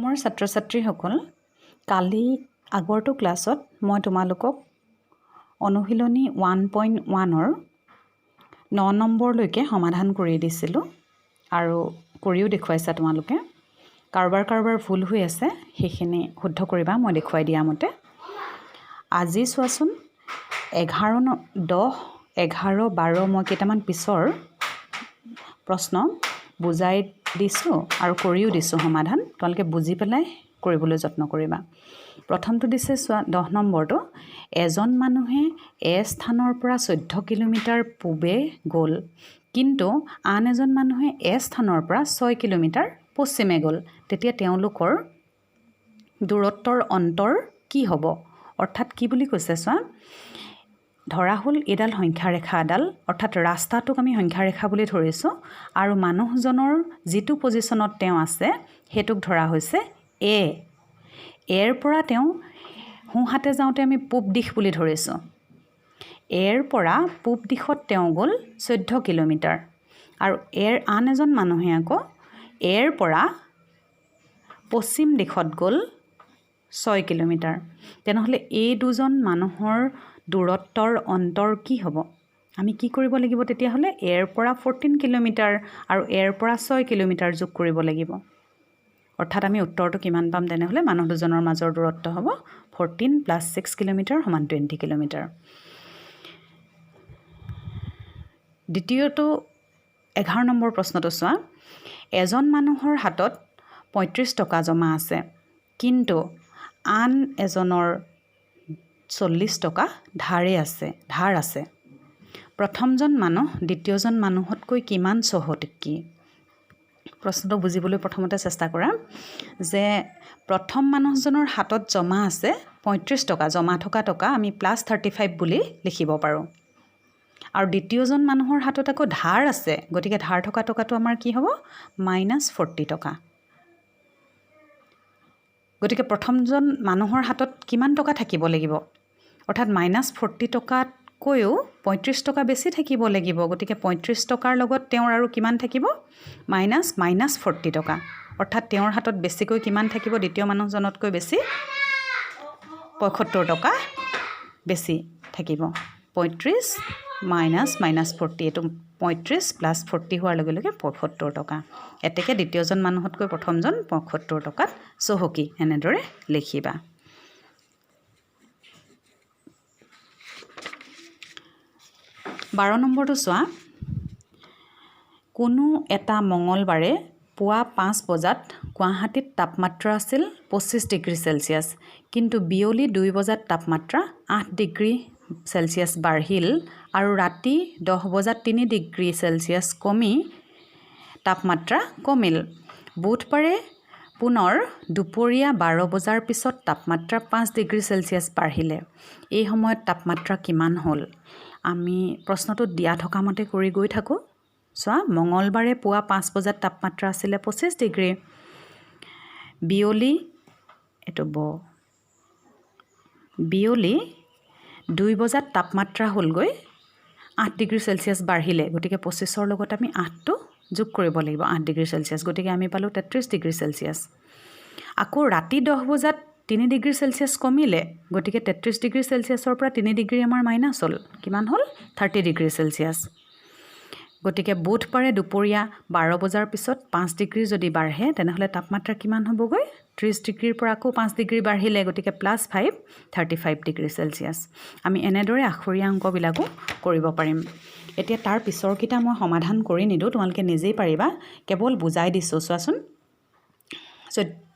মোৰ ছাত্ৰ-ছাত্ৰীসকল কালি আগৰটো ক্লাছত মই তোমালোকক অনুশীলনী 1.1ৰ 9 নম্বৰলৈকে সমাধান কৰি দিছিলোঁ আৰু কৰিও দেখুৱাইছা তোমালোকে কাৰোবাৰ ভুল হৈ আছে সেইখিনি শুদ্ধ কৰিবা মই দেখুৱাই দিয়া মতে আজি চোৱাচোন 11 10 11 12 মই কেইটামান পিছৰ প্ৰশ্ন বুজাই দিছো আৰু কৰিও দিছো সমাধান তোমালোকে বুজি পেলাই কৰিবলৈ যত্ন কৰিবা প্ৰথমটো দিছে 10 নম্বৰটো এজন মানুহে এ স্থানৰ পৰা 14 কিলোমিটাৰ পূবে গ'ল কিন্তু আন এজন মানুহে এ স্থানৰ পৰা 6 কিলোমিটাৰ পশ্চিমে গ'ল তেতিয়া তেওঁলোকৰ দূৰত্বৰ অন্তৰ কি হ'ব অৰ্থাৎ কি বুলি কৈছে চোৱা ধৰা হল এডাল সংখ্যা ৰেখা এডাল অৰ্থাৎ ৰাস্তাটোক আমি সংখ্যা ৰেখা বুলি ধৰিছো আৰু মানুহজনৰ যেটো পজিশনত তেওঁ আছে হেতুক ধৰা হৈছে এ এৰ পৰা তেওঁ হুহাতে যাওঁতে আমি পূব দিশ বুলি ধৰিছো এৰ পৰা পূব দিশত তেওঁ গ'ল 14 কিলোমিটাৰ আৰু এৰ আন এজন মানুহে আকৌ এৰ পৰা পশ্চিম দিশত গ'ল 6 কিলোমিটাৰ তেনেহলে এই দুজন মানুহৰ দূৰত্বৰ অন্তৰ কি হ'ব আমি কি কৰিব লাগিব তেতিয়া হলে এৰ পৰা 14 কিলোমিটাৰ আৰু এৰ পৰা 6 কিলোমিটাৰ যোগ কৰিব লাগিব অৰ্থাৎ আমি উত্তৰটো কিমান পাম তেনেহলে মানুহ দুজনৰ মাজৰ দূৰত্ব হ'ব 14 + 6 কিলোমিটাৰ = 20 কিলোমিটাৰ দ্বিতীয়টো 11 নম্বৰ প্ৰশ্নটো চোৱা এজন মানুহৰ হাতত 35 টকা জমা আছে কিন্তু আন এজনৰ 40 টকা ধাৰ আছে প্ৰথমজন মানুহ দ্বিতীয়জন মানুহতকৈ কিমান চহকী প্ৰশ্নটো বুজিবলৈ প্ৰথমতে চেষ্টা কৰা যে প্ৰথম মানুহজনৰ হাতত জমা আছে 35 টকা জমা থকা টকা আমি +35 বুলি লিখিব পাৰো আৰু দ্বিতীয়জন মানুহৰ হাতত আকৌ ধাৰ আছে গতিকে ধাৰ থকা টকাটো আমাৰ কি হ'ব -40 টকা গতিকে প্ৰথমজন মানুহৰ হাতত কিমান টকা থাকিব লাগিব অৰ্থাৎ -40 টকাত কৈও 35 টকা বেছি থাকিব লাগিব গতিকে 35 টকাৰ লগত তেওঁৰ আৰু কিমান থাকিব -40 টকা অৰ্থাৎ তেওঁৰ হাতত বেছিকৈ কিমান থাকিব দ্বিতীয় মানুহজনতকৈ বেছি 75 টকা বেছি থাকিব 35 - -40 এটো 35 + 40 হোৱাৰ লগে লগে 75 টকা এতেকে দ্বিতীয়জন মানুহতকৈ প্ৰথমজন 75 টকাত চহকী এনেদৰে লিখিবা 12 নম্বৰটো চোৱা কোনো এটা মঙ্গলবাৰে পুৱা 5 বজাত গুৱাহাটীত তাপমাত্ৰা আছিল 25 ডিগ্ৰী সেলসিয়াছ কিন্তু বিয়লি 2 বজাত তাপমাত্ৰা 8 ডিগ্ৰী সেলসিয়াছ বাঢ়িল আৰু ৰাতি 10 বজাত 3 ডিগ্ৰী সেলসিয়াছ কমি তাপমাত্ৰা কমিল বুধবাৰে পুনৰ দুপৰীয়া 12 বজাৰ পিছত তাপমাত্ৰা 5 ডিগ্ৰী সেলসিয়াছ বাঢ়িলে এই সময়ত তাপমাত্ৰা কিমান হ'ল আমি প্ৰশ্নটো দিয়া থকা মতে কৰি গৈ থাকো চোৱা মঙ্গলবাৰে পুৱা 5 বজাত তাপমাত্ৰা আছিল 25 ডিগ্ৰী বিয়লি 2 বজাত তাপমাত্ৰা হ'লগৈ 8 ডিগ্ৰী সেলসিয়াছ বাঢ়িলে গতিকে 25 ৰ লগত আমি 8টো যোগ কৰিব লাগিব 8 ডিগ্ৰী সেলসিয়াছ গতিকে আমি পালো 33 ডিগ্ৰী সেলসিয়াছ আকৌ ৰাতি 10 বজাত 3 ডিগ্ৰী সেলসিয়াছ কমিলে গতিকে 33 ডিগ্ৰী সেলসিয়াছৰ পৰা 3 ডিগ্ৰী আমাৰ মাইনাস হ'ল কিমান হ'ল 30 ডিগ্ৰী সেলসিয়াছ গতিকে বুধবাৰে দুপৰীয়া 12 বজাৰ পিছত 5 ডিগ্ৰী যদি বাঢ়ে তেনেহলে তাপমাত্ৰা কিমান হ'বগৈ 30 ডিগ্ৰীৰ পৰা আকৌ 5 ডিগ্ৰী বাঢ়িলে গতিকে +5 35 ডিগ্ৰী সেলসিয়াছ আমি এনেদৰে আখৰীয়া অংকবিলাকো কৰিব পাৰিম এতিয়া তাৰ পিছৰ কিটা মই সমাধান কৰি নিদো তোমালোকে নিজেই পাৰিবা কেৱল বুজাই দিছো চোৱাচোন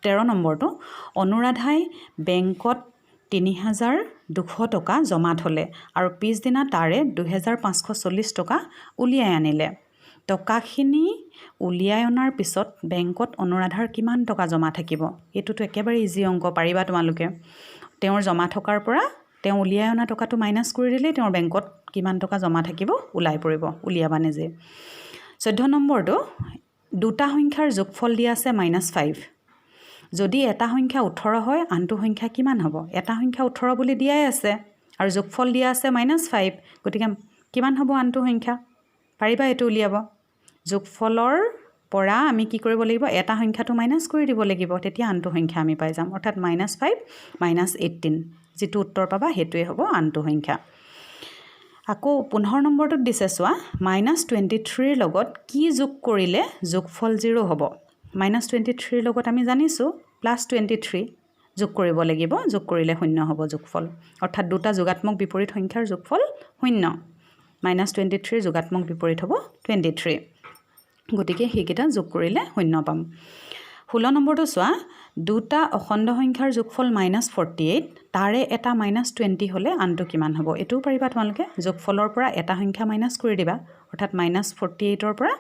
13 নম্বৰটো অনুৰাধাই বেংকত 3200 টকা জমা থলে আৰু পিছদিনা তাৰে 2540 টকা উলিয়াই আনিলে টকাখিনি উলিয়াই অনাৰ পিছত বেংকত অনুৰাধাৰ কিমান টকা জমা থাকিব এটোটো একেবাৰে ইজি অংক পাৰিবা তোমালোকে তেওঁৰ জমা থকাৰ পৰা তেওঁ উলিয়াই অনা টকাটো মাইনাস কৰি দিলে তেওঁৰ বেংকত কিমান টকা জমা থাকিব উলাই পৰিব উলিয়াবা নিজে 14 নম্বৰটো দুটা সংখ্যাৰ যোগফল দিয়া আছে -5 যদি এটা সংখ্যা 18 হয় আনটো সংখ্যা কিমান হ'ব এটা সংখ্যা 18 বুলি দিয়াই আছে আৰু যোগফল দিয়া আছে -5 গতিকে কিমান হ'ব আনটো সংখ্যা পাৰিবা এটো উলিয়াব যোগফলৰ পৰা আমি কি কৰিব লাগিব এটা সংখ্যাটো মাইনাছ কৰি দিব লাগিব তেতিয়া আনটো সংখ্যা আমি পাই যাম অৰ্থাৎ -5 -18 যেটো উত্তৰ পাবা হেতুৱে হ'ব আনটো সংখ্যা আকৌ 15 নম্বৰটোত দিছে চোৱা -23 লগত কি যোগ কৰিলে যোগফল 0 হ'ব -23 লগত আমি জানিছো +23 যোগ কৰিব লাগিব যোগ কৰিলে শূন্য হ'ব যোগফল অৰ্থাৎ দুটা যোগাত্মক বিপৰীত সংখ্যাৰ যোগফল শূন্য -23 যোগাত্মক বিপৰীত হ'ব 23 গতিকে হেকিটা যোগ কৰিলে শূন্য পাম 16 নম্বৰটো চোৱা দুটা অখণ্ড সংখ্যাৰ যোগফল -48 তাৰে এটা -20 হলে আনটো কিমান হ'ব এটো পাৰিবা তোমালোকে যোগফলৰ পৰা এটা সংখ্যা মাইনাস কৰি দিবা অৰ্থাৎ -48 ৰ পৰা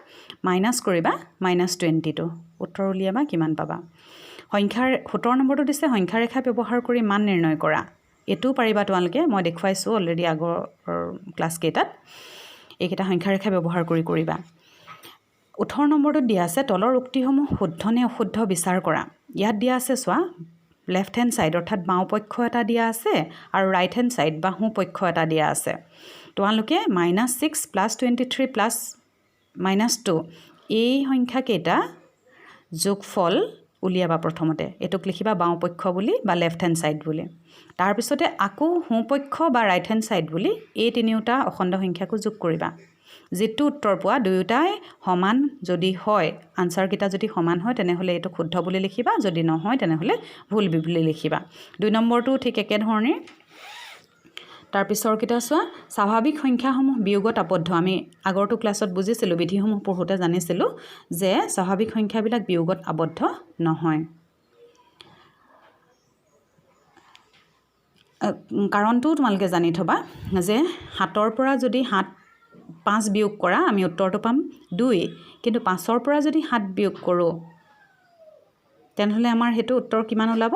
মাইনাস কৰিবা -20 টো উত্তৰ উলিয়াবা কিমান পাবা সংখ্যাৰ 17 নম্বৰটো দিছে সংখ্যা ৰেখা ব্যৱহাৰ কৰি মান নিৰ্ণয় কৰা এটো পাৰিবা তোমালোকে মই দেখুৱাইছো অলৰেডি আগৰ ক্লাছ কেইটাত এইকেইটা সংখ্যা ৰেখা ব্যৱহাৰ কৰি কৰিবা 18 নম্বৰটো দিয়া আছে তলৰ উক্তিসমূহ শুদ্ধ নে অশুদ্ধ বিচাৰ কৰা ইয়াত দিয়া আছে চোৱা লেফট হ্যান্ড সাইড অৰ্থাৎ বাও পক্ষ এটা দিয়া আছে আৰু ৰাইট হ্যান্ড সাইড বা হু পক্ষ এটা দিয়া আছে তোমালোকে -6 +23 +-2 এই সংখ্যা কেইটা যোগফল উলিয়াবা প্ৰথমতে এটোক লিখিবা বাও পক্ষ বুলি বা লেফট হ্যান্ড সাইড বুলি তাৰ পিছতে আকৌ হু পক্ষ বা ৰাইট হ্যান্ড সাইড বুলি এই তিনিওটা অখণ্ড সংখ্যাকো যোগ কৰিবা যেটো উত্তৰ পোৱা দুয়োটাই সমান যদি হয় আনসাৰ কিটা যদি সমান হয় তেনেহলে এটো শুদ্ধ বুলি লিখিবা যদি নহয় তেনেহলে ভুল বুলি লিখিবা 2 নম্বৰটো ঠিক একে ধৰণে তাৰ পিছৰ কিটা চোৱা স্বাভাৱিক সংখ্যাসমূহ বিয়োগত আবদ্ধ আমি আগৰটো ক্লাছত বুজিছিলো বিধিসমূহ পঢ়োতে জানিছিলো যে স্বাভাৱিক সংখ্যাবিলাক বিয়োগত আবদ্ধ নহয় কাৰণটো তোমালোকে জানি থবা যে 7 ৰ পৰা যদি 5 বিয়োগ কৰা আমি উত্তৰটো পাম 2 কিন্তু 5 ৰ পৰা যদি 7 বিয়োগ কৰো তেনেহলে আমাৰ হেতু উত্তৰ কিমান ওলাব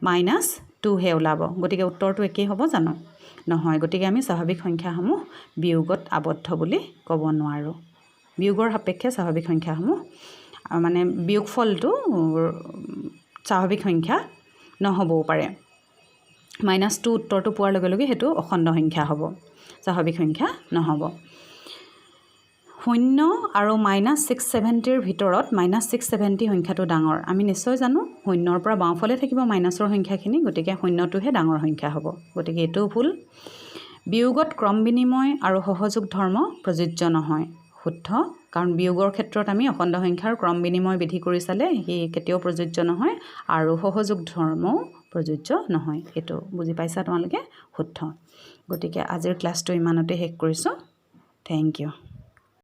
-2 হে ওলাব গতিকে উত্তৰটো একেই হ'ব জানো নহয় গতিকে আমি স্বাভাৱিক সংখ্যাসমূহ বিয়োগত আবদ্ধ বুলি ক'ব নোৱাৰো বিয়োগৰ সাপেক্ষে স্বাভাৱিক সংখ্যাসমূহ মানে বিয়োগফলটো স্বাভাৱিক সংখ্যা নহবও পাৰে -2 উত্তৰটো পোৱাৰ লগে লগে হেতু অখণ্ড সংখ্যা হ'ব স্বাভাৱিক সংখ্যা নহব 0 আৰু -670 ৰ ভিতৰত -670 সংখ্যাটো ডাঙৰ আমি নিশ্চয় জানো 0 ৰ পৰা বাওঁফালে থাকিব মাইনাছৰ সংখ্যাখিনি গতিকে 0টোহে ডাঙৰ সংখ্যা হ'ব গতিকে এটো ভুল বিয়োগত ক্ৰম বিনিময় আৰু সহযোগ ধৰ্ম প্ৰযোজ্য নহয় শুদ্ধ কাৰণ বিয়োগৰ ক্ষেত্ৰত আমি অখণ্ড সংখ্যাৰ ক্ৰম বিনিময় বিধি কৰি চালে হি কেতিয়াও প্ৰযোজ্য নহয় আৰু সহযোগ ধৰ্মও প্ৰযোজ্য নহয় এটো বুজি পাইছা তোমালোকে শুদ্ধ গতিকে আজিৰ ক্লাছটো ইমানতে শেষ কৰিছো থ্যাংক ইউ